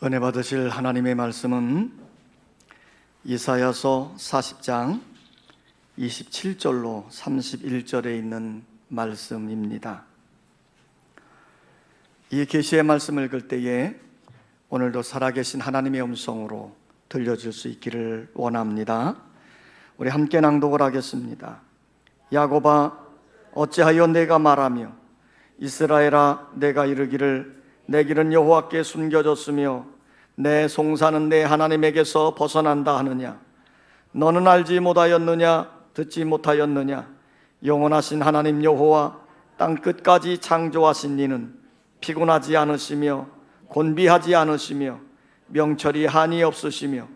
은혜 받으실 하나님의 말씀은 이사야서 40장 27절로 31절에 있는 말씀입니다. 이 계시의 말씀을 읽을 때에 오늘도 살아계신 하나님의 음성으로 들려줄 수 있기를 원합니다. 우리 함께 낭독을 하겠습니다. 야곱아, 어찌하여 내가 말하며 이스라엘아, 내가 이르기를 내 길은 여호와께 숨겨졌으며 내 송사는 내 하나님에게서 벗어난다 하느냐? 너는 알지 못하였느냐? 듣지 못하였느냐? 영원하신 하나님 여호와 땅 끝까지 창조하신 이는 피곤하지 않으시며 곤비하지 않으시며 명철이 한이 없으시며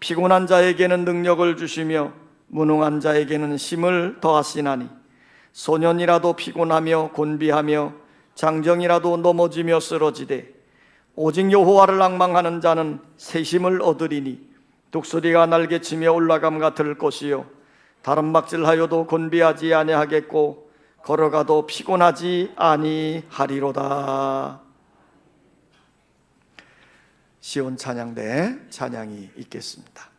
피곤한 자에게는 능력을 주시며 무능한 자에게는 힘을 더하시나니 소년이라도 피곤하며 곤비하며 장정이라도 넘어지며 쓰러지되 오직 여호와를 앙망하는 자는 새 힘을 얻으리니 독수리가 날개치며 올라감과 들 것이요 다름막질하여도 곤비하지 아니하겠고 걸어가도 피곤하지 아니하리로다. 시온 찬양대 찬양이 있겠습니다.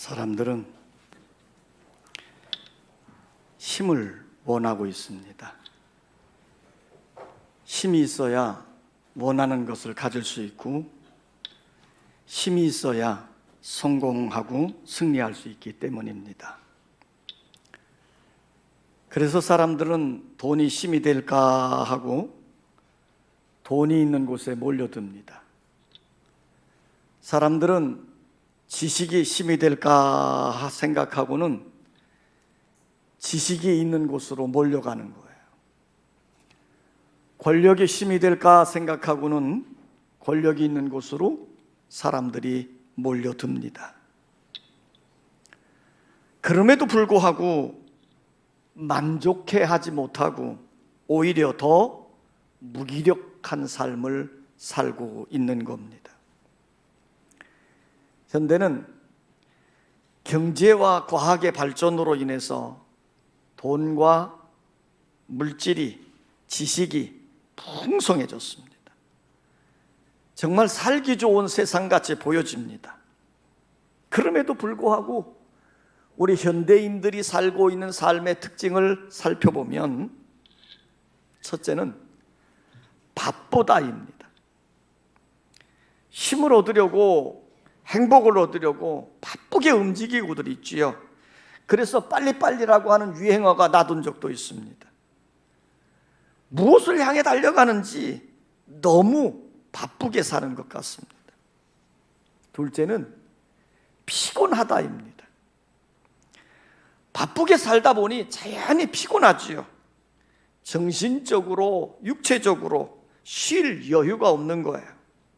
사람들은 힘을 원하고 있습니다. 힘이 있어야 원하는 것을 가질 수 있고 힘이 있어야 성공하고 승리할 수 있기 때문입니다. 그래서 사람들은 돈이 힘이 될까 하고 돈이 있는 곳에 몰려듭니다. 사람들은 지식이 힘이 될까 생각하고는 지식이 있는 곳으로 몰려가는 거예요. 권력이 힘이 될까 생각하고는 권력이 있는 곳으로 사람들이 몰려듭니다. 그럼에도 불구하고 만족해 하지 못하고 오히려 더 무기력한 삶을 살고 있는 겁니다. 현대는 경제와 과학의 발전으로 인해서 돈과 물질이, 지식이 풍성해졌습니다. 정말 살기 좋은 세상같이 보여집니다. 그럼에도 불구하고 우리 현대인들이 살고 있는 삶의 특징을 살펴보면 첫째는 바쁘다입니다. 힘을 얻으려고, 행복을 얻으려고 바쁘게 움직이고들 있지요. 그래서 빨리빨리라고 하는 유행어가 나돈 적도 있습니다. 무엇을 향해 달려가는지 너무 바쁘게 사는 것 같습니다. 둘째는 피곤하다입니다. 바쁘게 살다 보니 자연히 피곤하지요. 정신적으로, 육체적으로 쉴 여유가 없는 거예요.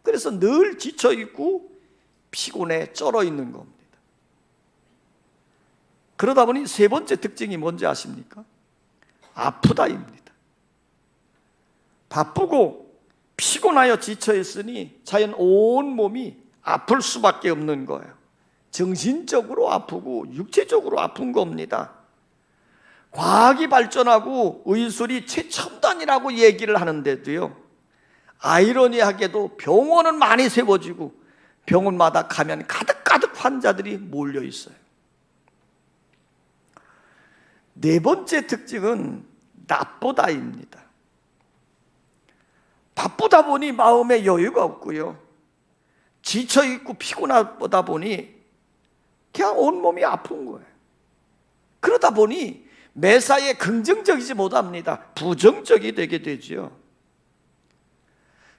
그래서 늘 지쳐 있고 피곤에 쩔어 있는 겁니다. 그러다 보니 세 번째 특징이 뭔지 아십니까? 아프다입니다. 바쁘고 피곤하여 지쳐 있으니 자연 온 몸이 아플 수밖에 없는 거예요. 정신적으로 아프고 육체적으로 아픈 겁니다. 과학이 발전하고 의술이 최첨단이라고 얘기를 하는데도요, 아이러니하게도 병원은 많이 세워지고 병원마다 가면 가득가득 환자들이 몰려 있어요. 네 번째 특징은 나쁘다입니다. 바쁘다 보니 마음에 여유가 없고요, 지쳐있고 피곤하다 보니 그냥 온몸이 아픈 거예요. 그러다 보니 매사에 긍정적이지 못합니다. 부정적이 되게 되죠.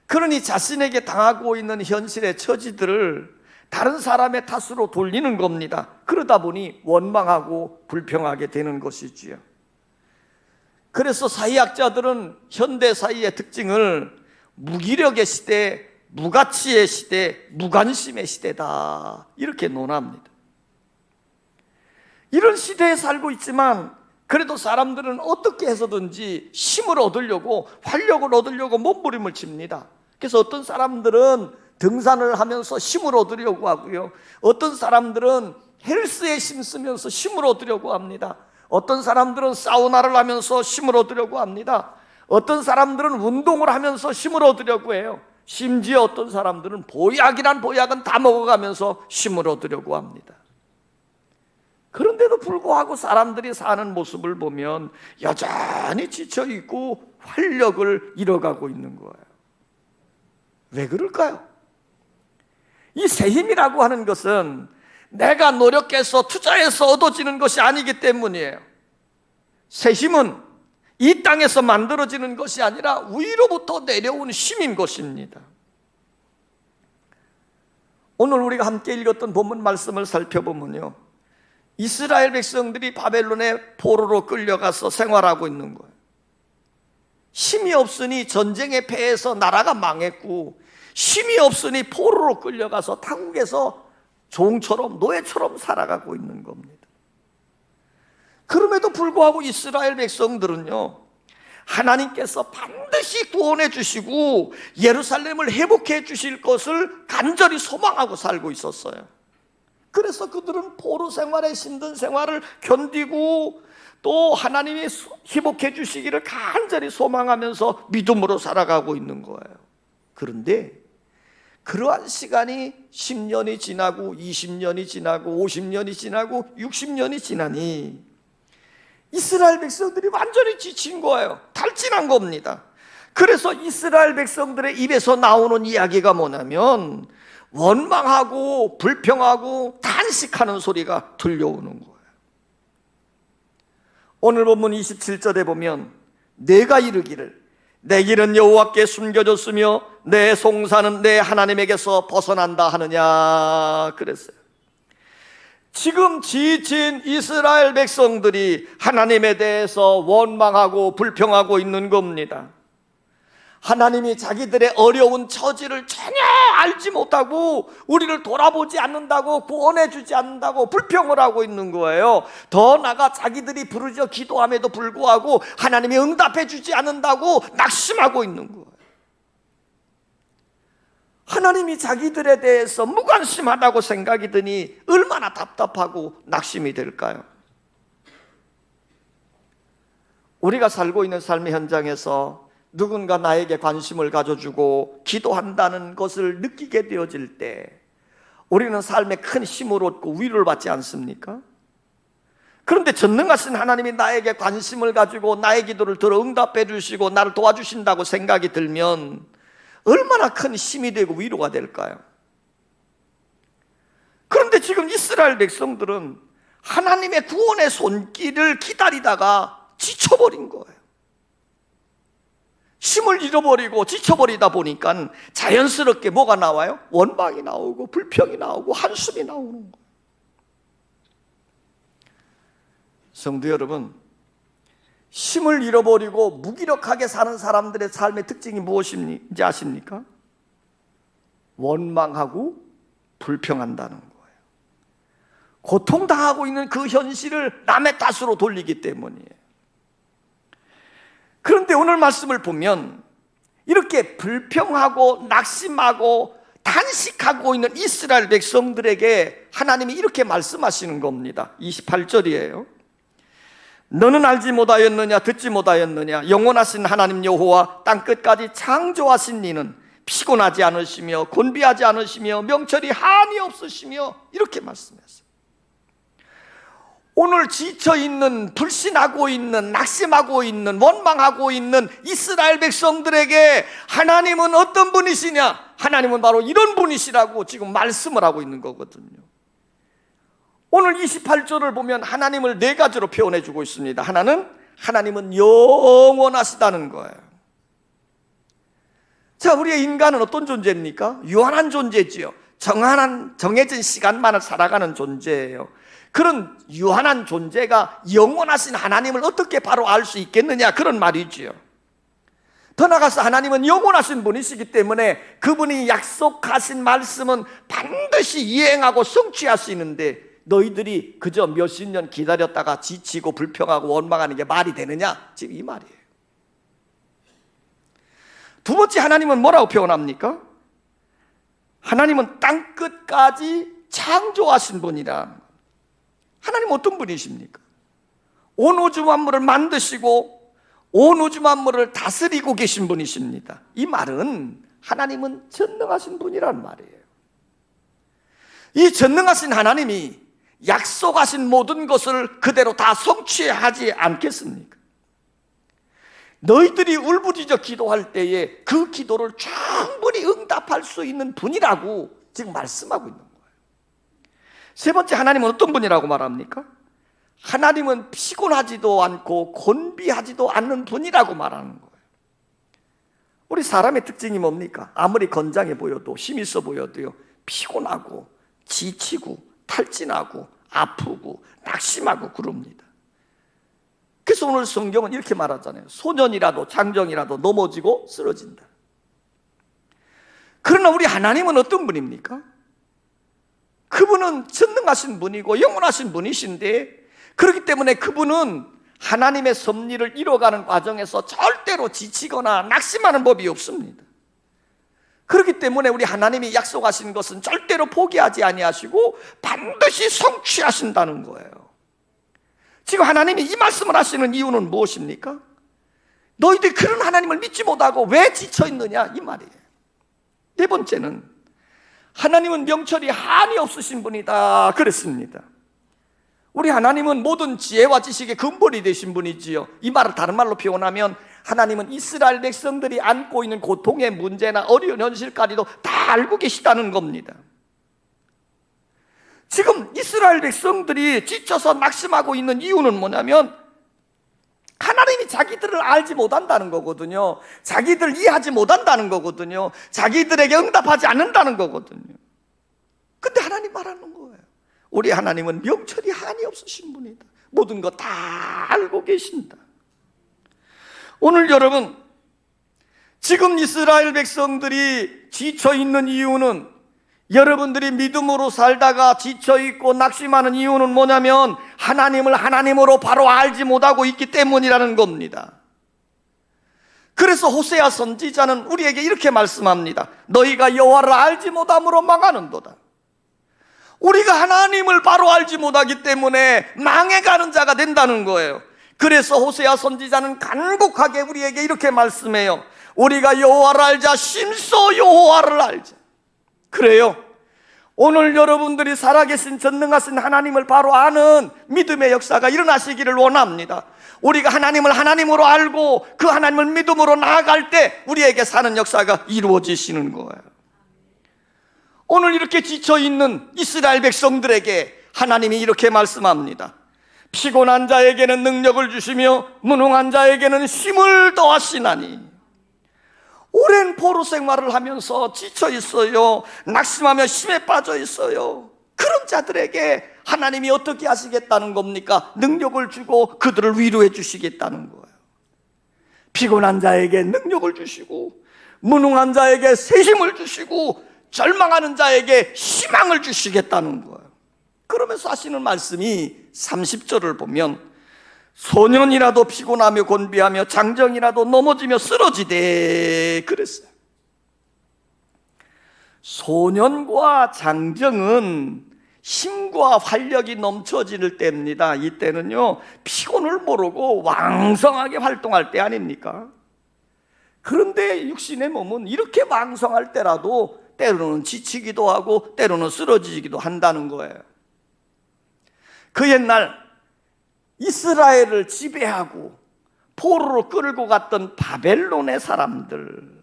그러니 자신에게 당하고 있는 현실의 처지들을 다른 사람의 탓으로 돌리는 겁니다. 그러다 보니 원망하고 불평하게 되는 것이지요. 그래서 사회학자들은 현대 사회의 특징을 무기력의 시대, 무가치의 시대, 무관심의 시대다, 이렇게 논합니다. 이런 시대에 살고 있지만 그래도 사람들은 어떻게 해서든지 힘을 얻으려고, 활력을 얻으려고 몸부림을 칩니다. 그래서 어떤 사람들은 등산을 하면서 힘을 얻으려고 하고요, 어떤 사람들은 헬스에 힘쓰면서 힘을 얻으려고 합니다. 어떤 사람들은 사우나를 하면서 힘을 얻으려고 합니다. 어떤 사람들은 운동을 하면서 힘을 얻으려고 해요. 심지어 어떤 사람들은 보약이란 보약은 다 먹어가면서 힘을 얻으려고 합니다. 그런데도 불구하고 사람들이 사는 모습을 보면 여전히 지쳐있고 활력을 잃어가고 있는 거예요. 왜 그럴까요? 이 새 힘이라고 하는 것은 내가 노력해서 투자해서 얻어지는 것이 아니기 때문이에요. 새 힘은 이 땅에서 만들어지는 것이 아니라 위로부터 내려온 힘인 것입니다. 오늘 우리가 함께 읽었던 본문 말씀을 살펴보면요, 이스라엘 백성들이 바벨론의 포로로 끌려가서 생활하고 있는 거예요. 힘이 없으니 전쟁에 패해서 나라가 망했고, 힘이 없으니 포로로 끌려가서 타국에서 종처럼, 노예처럼 살아가고 있는 겁니다. 그럼에도 불구하고 이스라엘 백성들은요, 하나님께서 반드시 구원해 주시고 예루살렘을 회복해 주실 것을 간절히 소망하고 살고 있었어요. 그래서 그들은 포로 생활에 힘든 생활을 견디고 또 하나님이 회복해 주시기를 간절히 소망하면서 믿음으로 살아가고 있는 거예요. 그런데 그러한 시간이 10년이 지나고 20년이 지나고 50년이 지나고 60년이 지나니 이스라엘 백성들이 완전히 지친 거예요. 탈진한 겁니다. 그래서 이스라엘 백성들의 입에서 나오는 이야기가 뭐냐면 원망하고 불평하고 탄식하는 소리가 들려오는 거예요. 오늘 본문 27절에 보면 내가 이르기를 내 길은 여호와께 숨겨졌으며 내 송사는 내 하나님에게서 벗어난다 하느냐 그랬어요. 지금 지친 이스라엘 백성들이 하나님에 대해서 원망하고 불평하고 있는 겁니다. 하나님이 자기들의 어려운 처지를 전혀 알지 못하고 우리를 돌아보지 않는다고, 구원해 주지 않는다고 불평을 하고 있는 거예요. 더 나아가 자기들이 부르짖어 기도함에도 불구하고 하나님이 응답해 주지 않는다고 낙심하고 있는 거예요. 하나님이 자기들에 대해서 무관심하다고 생각이 드니 얼마나 답답하고 낙심이 될까요? 우리가 살고 있는 삶의 현장에서 누군가 나에게 관심을 가져주고 기도한다는 것을 느끼게 되어질 때 우리는 삶에 큰 힘을 얻고 위로를 받지 않습니까? 그런데 전능하신 하나님이 나에게 관심을 가지고 나의 기도를 들어 응답해 주시고 나를 도와주신다고 생각이 들면 얼마나 큰 힘이 되고 위로가 될까요? 그런데 지금 이스라엘 백성들은 하나님의 구원의 손길을 기다리다가 지쳐버린 거예요. 힘을 잃어버리고 지쳐버리다 보니까 자연스럽게 뭐가 나와요? 원망이 나오고 불평이 나오고 한숨이 나오는 거예요. 성도 여러분, 힘을 잃어버리고 무기력하게 사는 사람들의 삶의 특징이 무엇인지 아십니까? 원망하고 불평한다는 거예요. 고통당하고 있는 그 현실을 남의 탓으로 돌리기 때문이에요. 그런데 오늘 말씀을 보면 이렇게 불평하고 낙심하고 단식하고 있는 이스라엘 백성들에게 하나님이 이렇게 말씀하시는 겁니다. 28절이에요. 너는 알지 못하였느냐, 듣지 못하였느냐, 영원하신 하나님 여호와 땅끝까지 창조하신 이는 피곤하지 않으시며 곤비하지 않으시며 명철이 한이 없으시며, 이렇게 말씀했어요. 오늘 지쳐있는, 불신하고 있는, 낙심하고 있는, 원망하고 있는 이스라엘 백성들에게 하나님은 어떤 분이시냐? 하나님은 바로 이런 분이시라고 지금 말씀을 하고 있는 거거든요. 오늘 28절을 보면 하나님을 네 가지로 표현해 주고 있습니다. 하나님은 영원하시다는 거예요. 자, 우리의 인간은 어떤 존재입니까? 유한한 존재지요. 정해진 시간만을 살아가는 존재예요. 그런 유한한 존재가 영원하신 하나님을 어떻게 바로 알 수 있겠느냐, 그런 말이지요. 더 나아가서 하나님은 영원하신 분이시기 때문에 그분이 약속하신 말씀은 반드시 이행하고 성취하시는데 너희들이 그저 몇십 년 기다렸다가 지치고 불평하고 원망하는 게 말이 되느냐, 지금 이 말이에요. 두 번째, 하나님은 뭐라고 표현합니까? 하나님은 땅끝까지 창조하신 분이라. 하나님 어떤 분이십니까? 온 우주 만물을 만드시고 온 우주 만물을 다스리고 계신 분이십니다. 이 말은 하나님은 전능하신 분이란 말이에요. 이 전능하신 하나님이 약속하신 모든 것을 그대로 다 성취하지 않겠습니까? 너희들이 울부짖어 기도할 때에 그 기도를 충분히 응답할 수 있는 분이라고 지금 말씀하고 있는 거예요. 세 번째, 하나님은 어떤 분이라고 말합니까? 하나님은 피곤하지도 않고 곤비하지도 않는 분이라고 말하는 거예요. 우리 사람의 특징이 뭡니까? 아무리 건장해 보여도, 힘 있어 보여도요, 피곤하고 지치고 탈진하고 아프고 낙심하고 그럽니다. 그래서 오늘 성경은 이렇게 말하잖아요. 소년이라도 장정이라도 넘어지고 쓰러진다. 그러나 우리 하나님은 어떤 분입니까? 그분은 전능하신 분이고 영원하신 분이신데, 그렇기 때문에 그분은 하나님의 섭리를 이뤄가는 과정에서 절대로 지치거나 낙심하는 법이 없습니다. 그렇기 때문에 우리 하나님이 약속하신 것은 절대로 포기하지 아니하시고 반드시 성취하신다는 거예요. 지금 하나님이 이 말씀을 하시는 이유는 무엇입니까? 너희들이 그런 하나님을 믿지 못하고 왜 지쳐있느냐, 이 말이에요. 네 번째는 하나님은 명철이 한이 없으신 분이다 그랬습니다. 우리 하나님은 모든 지혜와 지식의 근본이 되신 분이지요. 이 말을 다른 말로 표현하면 하나님은 이스라엘 백성들이 안고 있는 고통의 문제나 어려운 현실까지도 다 알고 계시다는 겁니다. 지금 이스라엘 백성들이 지쳐서 낙심하고 있는 이유는 뭐냐면 하나님이 자기들을 알지 못한다는 거거든요. 자기들 이해하지 못한다는 거거든요. 자기들에게 응답하지 않는다는 거거든요. 근데 하나님 말하는 거예요. 우리 하나님은 명철이 한이 없으신 분이다. 모든 거 다 알고 계신다. 오늘 여러분, 지금 이스라엘 백성들이 지쳐 있는 이유는, 여러분들이 믿음으로 살다가 지쳐 있고 낙심하는 이유는 뭐냐면 하나님을 하나님으로 바로 알지 못하고 있기 때문이라는 겁니다. 그래서 호세아 선지자는 우리에게 이렇게 말씀합니다. 너희가 여호와를 알지 못함으로 망하는도다. 우리가 하나님을 바로 알지 못하기 때문에 망해가는 자가 된다는 거예요. 그래서 호세아 선지자는 간곡하게 우리에게 이렇게 말씀해요. 우리가 여호와를 알자, 심소 여호와를 알자. 그래요. 오늘 여러분들이 살아계신 전능하신 하나님을 바로 아는 믿음의 역사가 일어나시기를 원합니다. 우리가 하나님을 하나님으로 알고 그 하나님을 믿음으로 나아갈 때 우리에게 사는 역사가 이루어지시는 거예요. 오늘 이렇게 지쳐있는 이스라엘 백성들에게 하나님이 이렇게 말씀합니다. 피곤한 자에게는 능력을 주시며 무능한 자에게는 힘을 더하시나니. 오랜 포로 생활을 하면서 지쳐 있어요. 낙심하며 힘에 빠져 있어요. 그런 자들에게 하나님이 어떻게 하시겠다는 겁니까? 능력을 주고 그들을 위로해 주시겠다는 거예요. 피곤한 자에게 능력을 주시고 무능한 자에게 새 힘을 주시고 절망하는 자에게 희망을 주시겠다는 거예요. 그러면서 하시는 말씀이 30절을 보면 소년이라도 피곤하며 곤비하며 장정이라도 넘어지며 쓰러지되 그랬어요. 소년과 장정은 힘과 활력이 넘쳐질 때입니다. 이때는요, 피곤을 모르고 왕성하게 활동할 때 아닙니까? 그런데 육신의 몸은 이렇게 왕성할 때라도 때로는 지치기도 하고 때로는 쓰러지기도 한다는 거예요. 그 옛날 이스라엘을 지배하고 포로로 끌고 갔던 바벨론의 사람들,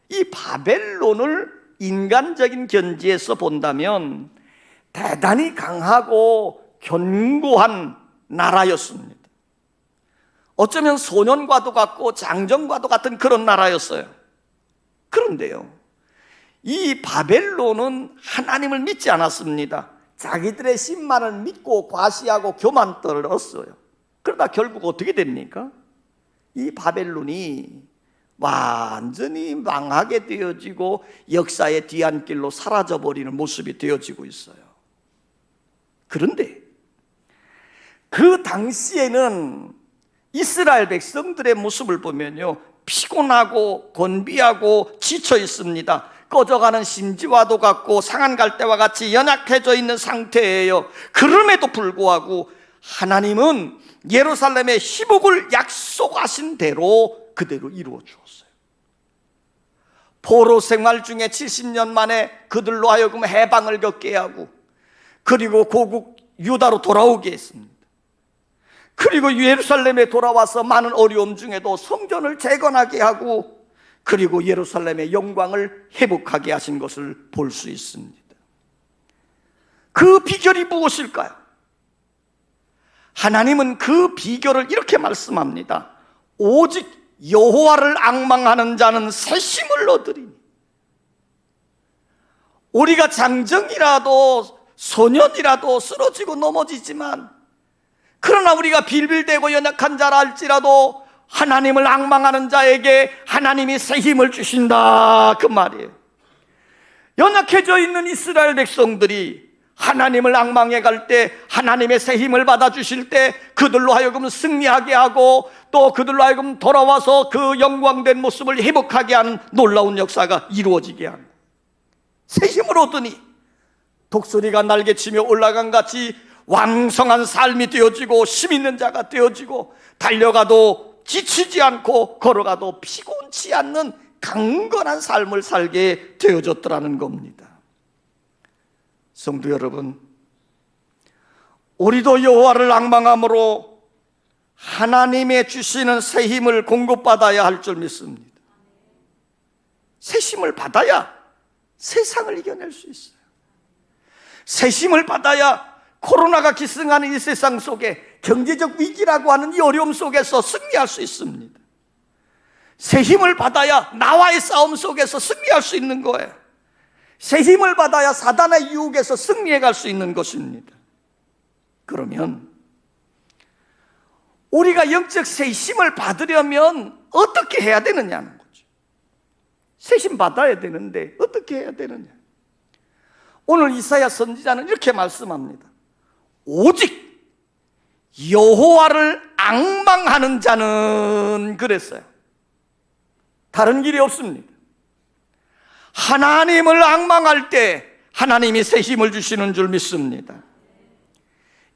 이 바벨론을 인간적인 견지에서 본다면 대단히 강하고 견고한 나라였습니다. 어쩌면 소년과도 같고 장정과도 같은 그런 나라였어요. 그런데요, 이 바벨론은 하나님을 믿지 않았습니다. 자기들의 신만을 믿고 과시하고 교만 떨었어요. 그러다 결국 어떻게 됩니까? 이 바벨론이 완전히 망하게 되어지고 역사의 뒤안길로 사라져버리는 모습이 되어지고 있어요. 그런데 그 당시에는 이스라엘 백성들의 모습을 보면요, 피곤하고 곤비하고 지쳐 있습니다. 꺼져가는 심지와도 같고 상한 갈대와 같이 연약해져 있는 상태예요. 그럼에도 불구하고 하나님은 예루살렘의 희복을 약속하신 대로 그대로 이루어 주었어요. 포로 생활 중에 70년 만에 그들로 하여금 해방을 겪게 하고, 그리고 고국 유다로 돌아오게 했습니다. 그리고 예루살렘에 돌아와서 많은 어려움 중에도 성전을 재건하게 하고, 그리고 예루살렘의 영광을 회복하게 하신 것을 볼 수 있습니다. 그 비결이 무엇일까요? 하나님은 그 비결을 이렇게 말씀합니다. 오직 여호와를 앙망하는 자는 새 힘을 얻으리니. 우리가 장정이라도 소년이라도 쓰러지고 넘어지지만, 그러나 우리가 빌빌대고 연약한 자라 할지라도 하나님을 앙망하는 자에게 하나님이 새 힘을 주신다, 그 말이에요. 연약해져 있는 이스라엘 백성들이 하나님을 앙망해 갈 때, 하나님의 새 힘을 받아 주실 때 그들로 하여금 승리하게 하고, 또 그들로 하여금 돌아와서 그 영광된 모습을 회복하게 하는 놀라운 역사가 이루어지게 하는, 새 힘을 얻으니 독수리가 날개치며 올라간 같이 왕성한 삶이 되어지고 힘 있는 자가 되어지고, 달려가도 지치지 않고 걸어가도 피곤치 않는 강건한 삶을 살게 되어졌더라는 겁니다. 성도 여러분, 우리도 여호와를 앙망함으로 하나님의 주시는 새 힘을 공급받아야 할 줄 믿습니다. 새 힘을 받아야 세상을 이겨낼 수 있어요. 새 힘을 받아야 코로나가 기승하는 이 세상 속에, 경제적 위기라고 하는 이 어려움 속에서 승리할 수 있습니다. 새 힘을 받아야 나와의 싸움 속에서 승리할 수 있는 거예요. 새 힘을 받아야 사단의 유혹에서 승리해 갈 수 있는 것입니다. 그러면 우리가 영적 새 힘을 받으려면 어떻게 해야 되느냐는 거죠. 세심 받아야 되는데 어떻게 해야 되느냐? 오늘 이사야 선지자는 이렇게 말씀합니다. 오직 여호와를 앙망하는 자는 그랬어요. 다른 길이 없습니다. 하나님을 앙망할 때 하나님이 새 힘을 주시는 줄 믿습니다.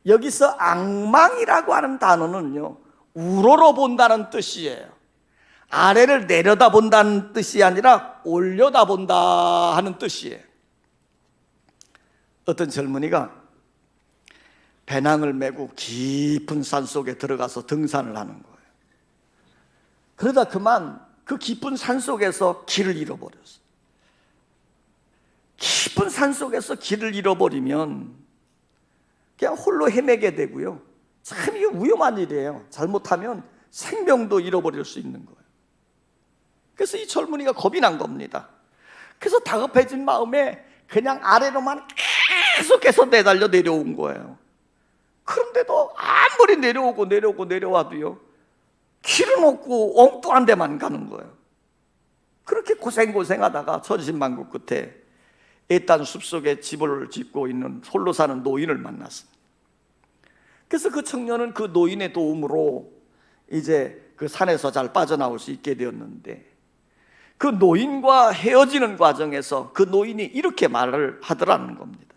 여기서 앙망이라고 하는 단어는요, 우러러 본다는 뜻이에요. 아래를 내려다 본다는 뜻이 아니라 올려다 본다 하는 뜻이에요. 어떤 젊은이가 배낭을 메고 깊은 산 속에 들어가서 등산을 하는 거예요. 그러다 그만 그 깊은 산 속에서 길을 잃어버렸어요. 깊은 산 속에서 길을 잃어버리면 그냥 홀로 헤매게 되고요. 참 이게 위험한 일이에요. 잘못하면 생명도 잃어버릴 수 있는 거예요. 그래서 이 젊은이가 겁이 난 겁니다. 그래서 다급해진 마음에 그냥 아래로만 계속해서 내달려 내려온 거예요. 그런데도 아무리 내려와도요, 길은 없고 엉뚱한 데만 가는 거예요. 그렇게 고생하다가 천신만고 끝에 애딴 숲속에 집을 짓고 있는 홀로 사는 노인을 만났습니다. 그래서 그 청년은 그 노인의 도움으로 이제 그 산에서 잘 빠져나올 수 있게 되었는데, 그 노인과 헤어지는 과정에서 그 노인이 이렇게 말을 하더라는 겁니다.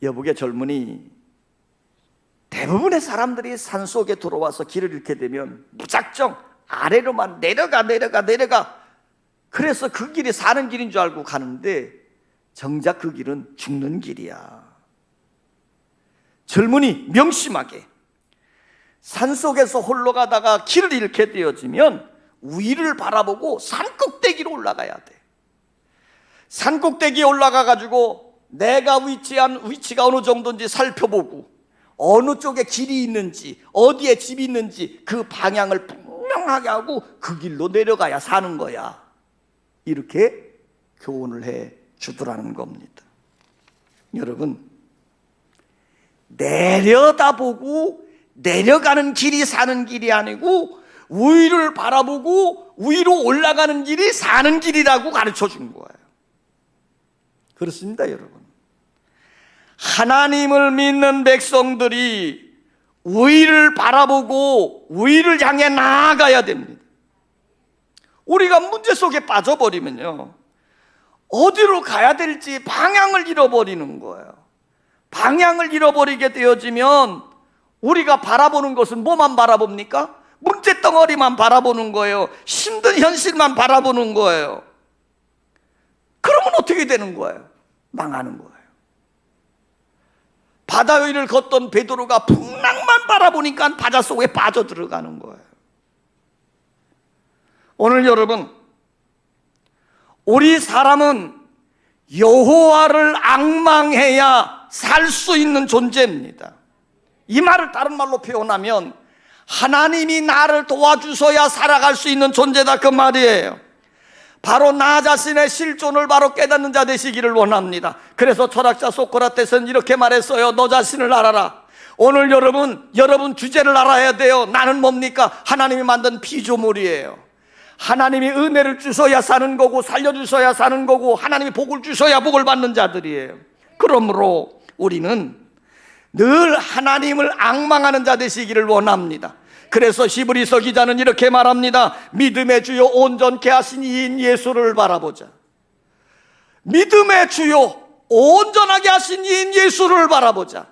여보게 젊은이, 대부분의 사람들이 산속에 들어와서 길을 잃게 되면 무작정 아래로만 내려가. 그래서 그 길이 사는 길인 줄 알고 가는데 정작 그 길은 죽는 길이야. 젊은이, 명심하게 산속에서 홀로 가다가 길을 잃게 되어지면 위를 바라보고 산꼭대기로 올라가야 돼. 산꼭대기에 올라가 가지고 내가 위치한 위치가 어느 정도인지 살펴보고 어느 쪽에 길이 있는지, 어디에 집이 있는지 그 방향을 분명하게 하고 그 길로 내려가야 사는 거야. 이렇게 교훈을 해 주더라는 겁니다. 여러분, 내려다보고 내려가는 길이 사는 길이 아니고 위를 바라보고 위로 올라가는 길이 사는 길이라고 가르쳐 준 거예요. 그렇습니다, 여러분. 하나님을 믿는 백성들이 위를 바라보고 위를 향해 나아가야 됩니다. 우리가 문제 속에 빠져버리면요, 어디로 가야 될지 방향을 잃어버리는 거예요. 방향을 잃어버리게 되어지면 우리가 바라보는 것은 뭐만 바라봅니까? 문제덩어리만 바라보는 거예요. 힘든 현실만 바라보는 거예요. 그러면 어떻게 되는 거예요? 망하는 거예요. 바다 위를 걷던 베드로가 풍랑만 바라보니까 바다 속에 빠져들어가는 거예요. 오늘 여러분, 우리 사람은 여호와를 앙망해야 살 수 있는 존재입니다. 이 말을 다른 말로 표현하면 하나님이 나를 도와주셔야 살아갈 수 있는 존재다, 그 말이에요. 바로 나 자신의 실존을 바로 깨닫는 자 되시기를 원합니다. 그래서 철학자 소크라테스는 이렇게 말했어요. 너 자신을 알아라. 오늘 여러분 주제를 알아야 돼요. 나는 뭡니까? 하나님이 만든 피조물이에요. 하나님이 은혜를 주셔야 사는 거고, 살려주셔야 사는 거고, 하나님이 복을 주셔야 복을 받는 자들이에요. 그러므로 우리는 늘 하나님을 앙망하는 자 되시기를 원합니다. 그래서 히브리서 기자는 이렇게 말합니다. 믿음의 주요 온전케 하신 이인 예수를 바라보자. 믿음의 주요 온전하게 하신 이인 예수를 바라보자.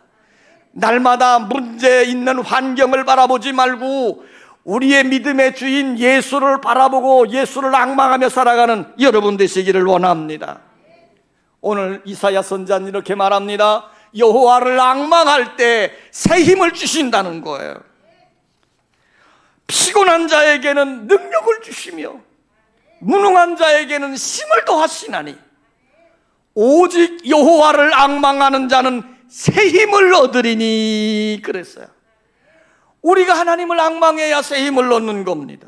날마다 문제 있는 환경을 바라보지 말고 우리의 믿음의 주인 예수를 바라보고 예수를 앙망하며 살아가는 여러분 되시기를 원합니다. 오늘 이사야 선지자는 이렇게 말합니다. 여호와를 앙망할 때 새 힘을 주신다는 거예요. 피곤한 자에게는 능력을 주시며 무능한 자에게는 힘을 더하시나니 오직 여호와를 앙망하는 자는 새 힘을 얻으리니 그랬어요. 우리가 하나님을 앙망해야 새 힘을 얻는 겁니다.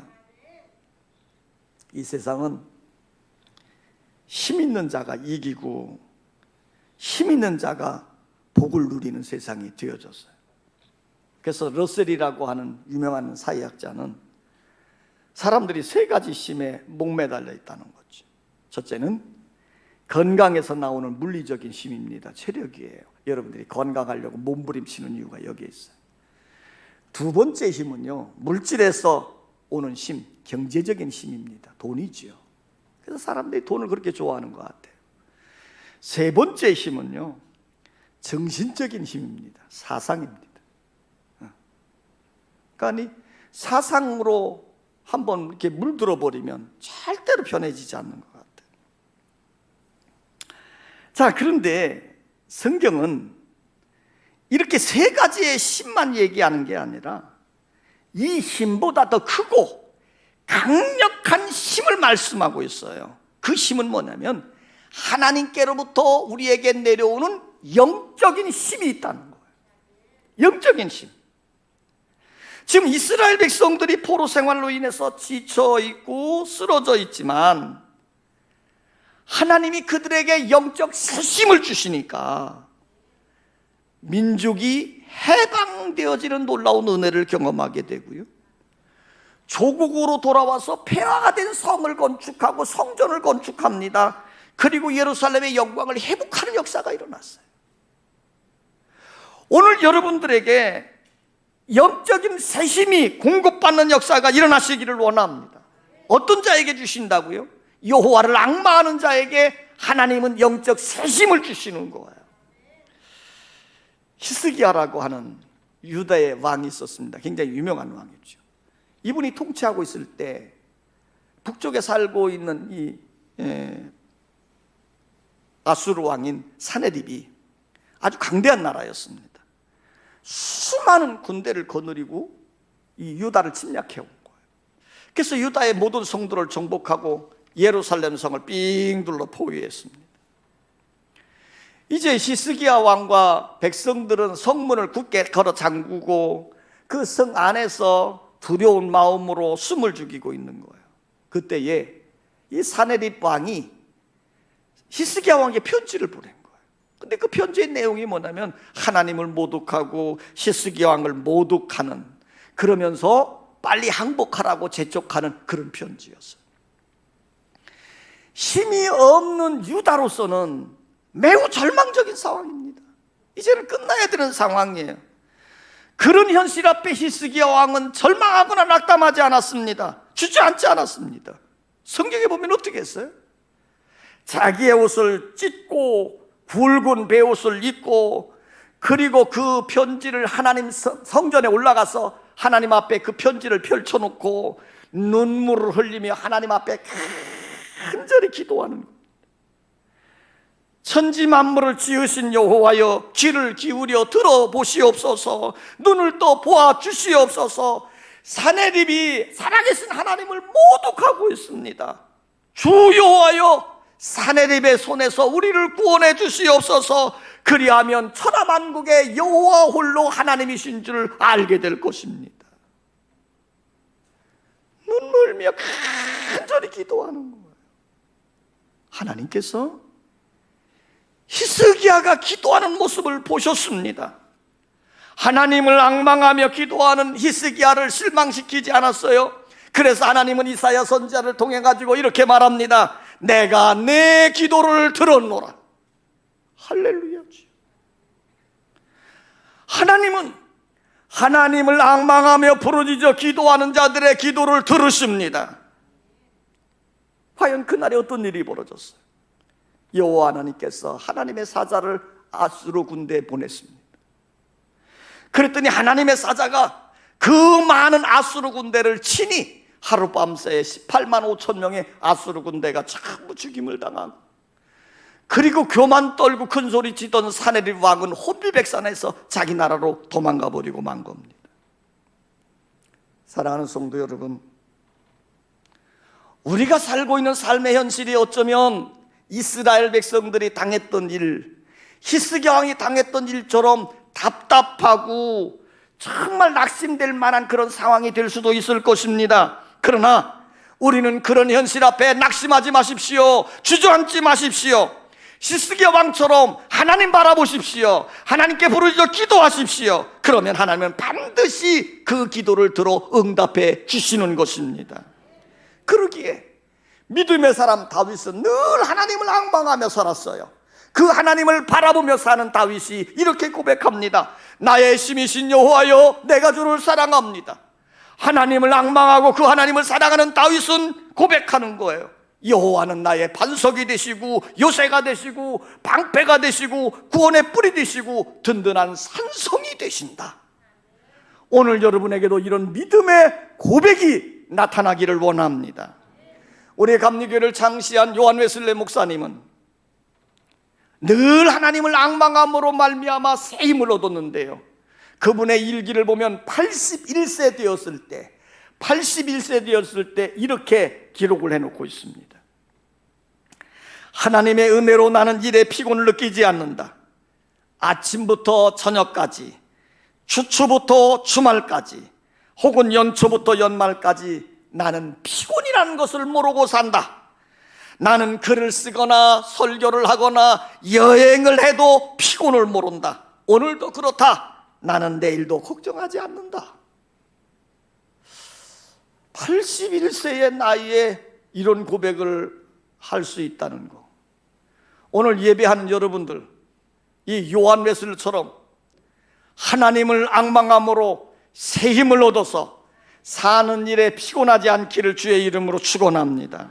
이 세상은 힘 있는 자가 이기고 힘 있는 자가 복을 누리는 세상이 되어졌어요. 그래서 러셀이라고 하는 유명한 사회학자는 사람들이 세 가지 힘에 목매달려 있다는 거죠. 첫째는 건강에서 나오는 물리적인 힘입니다. 체력이에요. 여러분들이 건강하려고 몸부림치는 이유가 여기에 있어요. 두 번째 힘은요, 물질에서 오는 힘, 경제적인 힘입니다. 돈이지요. 그래서 사람들이 돈을 그렇게 좋아하는 것 같아요. 세 번째 힘은요, 정신적인 힘입니다. 사상입니다. 그러니까 사상으로 한번 이렇게 물들어 버리면 절대로 편해지지 않는 것 같아요. 자, 그런데 성경은 이렇게 세 가지의 힘만 얘기하는 게 아니라 이 힘보다 더 크고 강력한 힘을 말씀하고 있어요. 그 힘은 뭐냐면 하나님께로부터 우리에게 내려오는 영적인 힘이 있다는 거예요. 영적인 힘. 지금 이스라엘 백성들이 포로 생활로 인해서 지쳐 있고 쓰러져 있지만 하나님이 그들에게 영적 새 힘을 주시니까 민족이 해방되어지는 놀라운 은혜를 경험하게 되고요, 조국으로 돌아와서 폐허가 된 성을 건축하고 성전을 건축합니다. 그리고 예루살렘의 영광을 회복하는 역사가 일어났어요. 오늘 여러분들에게 영적인 새 힘이 공급받는 역사가 일어나시기를 원합니다. 어떤 자에게 주신다고요? 여호와를 앙망하는 자에게 하나님은 영적 새 힘을 주시는 거예요. 히스기야라고 하는 유다의 왕이 있었습니다. 굉장히 유명한 왕이죠. 이분이 통치하고 있을 때 북쪽에 살고 있는 이 아수르 왕인 사네립이 아주 강대한 나라였습니다. 수많은 군대를 거느리고 이 유다를 침략해 온 거예요. 그래서 유다의 모든 성도를 정복하고 예루살렘 성을 삥 둘러 포위했습니다. 이제 히스기야 왕과 백성들은 성문을 굳게 걸어 잠그고 그 성 안에서 두려운 마음으로 숨을 죽이고 있는 거예요. 그때에 이 사네립 왕이 히스기야 왕에게 편지를 보낸 거예요. 근데 그 편지의 내용이 뭐냐면 하나님을 모독하고 히스기야 왕을 모독하는, 그러면서 빨리 항복하라고 재촉하는 그런 편지였어요. 힘이 없는 유다로서는 매우 절망적인 상황입니다. 이제는 끝나야 되는 상황이에요. 그런 현실 앞에 히스기야 왕은 절망하거나 낙담하지 않았습니다. 주저앉지 않았습니다. 성경에 보면 어떻게 했어요? 자기의 옷을 찢고 굵은 베옷을 입고, 그리고 그 편지를 하나님 성전에 올라가서 하나님 앞에 그 편지를 펼쳐놓고 눈물을 흘리며 하나님 앞에 간절히 기도하는 거예요. 천지 만물을 지으신 여호와여, 귀를 기울여 들어보시옵소서. 눈을 떠 보아주시옵소서. 사네립이 살아계신 하나님을 모독하고 있습니다. 주 여호와여, 사네립의 손에서 우리를 구원해 주시옵소서. 그리하면 천하만국의 여호와 홀로 하나님이신 줄 알게 될 것입니다. 눈물며 간절히 기도하는 거예요. 하나님께서 히스기야가 기도하는 모습을 보셨습니다. 하나님을 앙망하며 기도하는 히스기야를 실망시키지 않았어요. 그래서 하나님은 이사야 선지자를 통해 가지고 이렇게 말합니다. 내가 내 기도를 들었노라. 할렐루야지. 하나님은 하나님을 앙망하며 부르짖어 기도하는 자들의 기도를 들으십니다. 과연 그날에 어떤 일이 벌어졌어요? 여호와 하나님께서 하나님의 사자를 아수르 군대에 보냈습니다. 그랬더니 하나님의 사자가 그 많은 아수르 군대를 친히 하룻밤새 18만 5천 명의 아수르 군대가 전부 죽임을 당하고, 그리고 교만 떨고 큰소리 치던 사네립 왕은 혼비백산에서 자기 나라로 도망가 버리고 만 겁니다. 사랑하는 성도 여러분, 우리가 살고 있는 삶의 현실이 어쩌면 이스라엘 백성들이 당했던 일, 히스기야 왕이 당했던 일처럼 답답하고 정말 낙심될 만한 그런 상황이 될 수도 있을 것입니다. 그러나 우리는 그런 현실 앞에 낙심하지 마십시오. 주저앉지 마십시오. 히스기야 왕처럼 하나님 바라보십시오. 하나님께 부르짖어 기도하십시오. 그러면 하나님은 반드시 그 기도를 들어 응답해 주시는 것입니다. 그러기에 믿음의 사람 다윗은 늘 하나님을 앙망하며 살았어요. 그 하나님을 바라보며 사는 다윗이 이렇게 고백합니다. 나의 힘이신 여호와여, 내가 주를 사랑합니다. 하나님을 앙망하고 그 하나님을 사랑하는 다윗은 고백하는 거예요. 여호와는 나의 반석이 되시고 요새가 되시고 방패가 되시고 구원의 뿔이 되시고 든든한 산성이 되신다. 오늘 여러분에게도 이런 믿음의 고백이 나타나기를 원합니다. 우리 감리교회를 창시한 요한 웨슬레 목사님은 늘 하나님을 앙망함으로 말미암아 새 힘을 얻었는데요, 그분의 일기를 보면 81세 되었을 때 이렇게 기록을 해놓고 있습니다. 하나님의 은혜로 나는 일에 피곤을 느끼지 않는다. 아침부터 저녁까지, 주초부터 주말까지, 혹은 연초부터 연말까지 나는 피곤이라는 것을 모르고 산다. 나는 글을 쓰거나 설교를 하거나 여행을 해도 피곤을 모른다. 오늘도 그렇다. 나는 내일도 걱정하지 않는다. 81세의 나이에 이런 고백을 할 수 있다는 거. 오늘 예배하는 여러분들, 이 요한 웨슬리처럼 하나님을 앙망함으로 새 힘을 얻어서 사는 일에 피곤하지 않기를 주의 이름으로 축원합니다.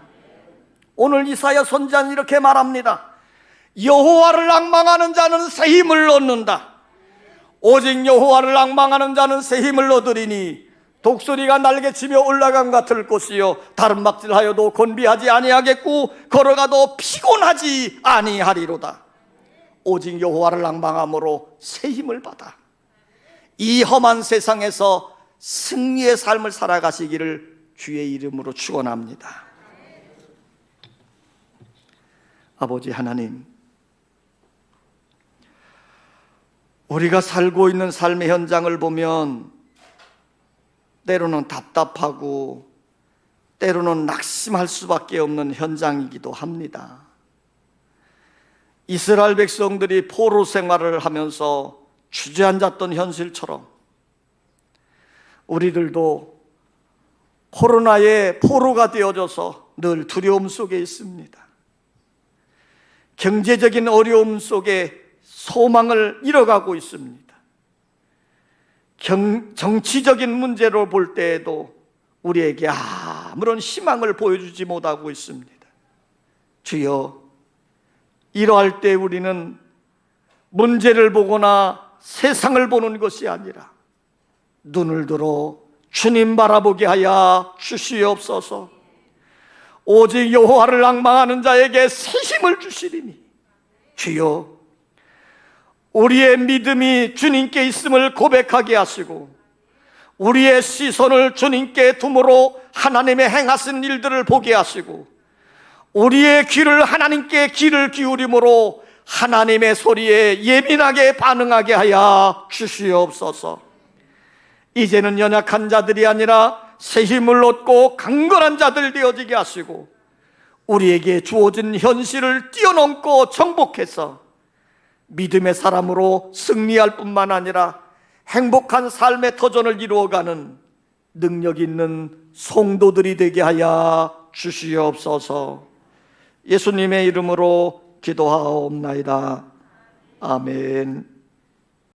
오늘 이사야 선지자는 이렇게 말합니다. 여호와를 앙망하는 자는 새 힘을 얻는다. 오직 여호와를 앙망하는 자는 새 힘을 얻으리니 독수리가 날개치며 올라간 같을 것이요 다른 막질하여도 곤비하지 아니하겠고 걸어가도 피곤하지 아니하리로다. 오직 여호와를 앙망함으로 새 힘을 받아 이 험한 세상에서 승리의 삶을 살아가시기를 주의 이름으로 축원합니다. 아버지 하나님, 우리가 살고 있는 삶의 현장을 보면 때로는 답답하고 때로는 낙심할 수밖에 없는 현장이기도 합니다. 이스라엘 백성들이 포로 생활을 하면서 주저앉았던 현실처럼 우리들도 코로나의 포로가 되어져서 늘 두려움 속에 있습니다. 경제적인 어려움 속에 소망을 잃어가고 있습니다. 정치적인 문제로 볼 때에도 우리에게 아무런 희망을 보여주지 못하고 있습니다. 주여, 이러할 때 우리는 문제를 보거나 세상을 보는 것이 아니라 눈을 들어 주님 바라보게 하여 주시옵소서. 오직 여호와를 앙망하는 자에게 새 힘을 주시리니 주여, 우리의 믿음이 주님께 있음을 고백하게 하시고 우리의 시선을 주님께 둠으로 하나님의 행하신 일들을 보게 하시고 우리의 귀를 하나님께 귀를 기울임으로 하나님의 소리에 예민하게 반응하게 하여 주시옵소서. 이제는 연약한 자들이 아니라 새 힘을 얻고 강건한 자들 되어지게 하시고 우리에게 주어진 현실을 뛰어넘고 정복해서 믿음의 사람으로 승리할 뿐만 아니라 행복한 삶의 터전을 이루어가는 능력 있는 성도들이 되게 하여 주시옵소서. 예수님의 이름으로 기도하옵나이다. 아멘.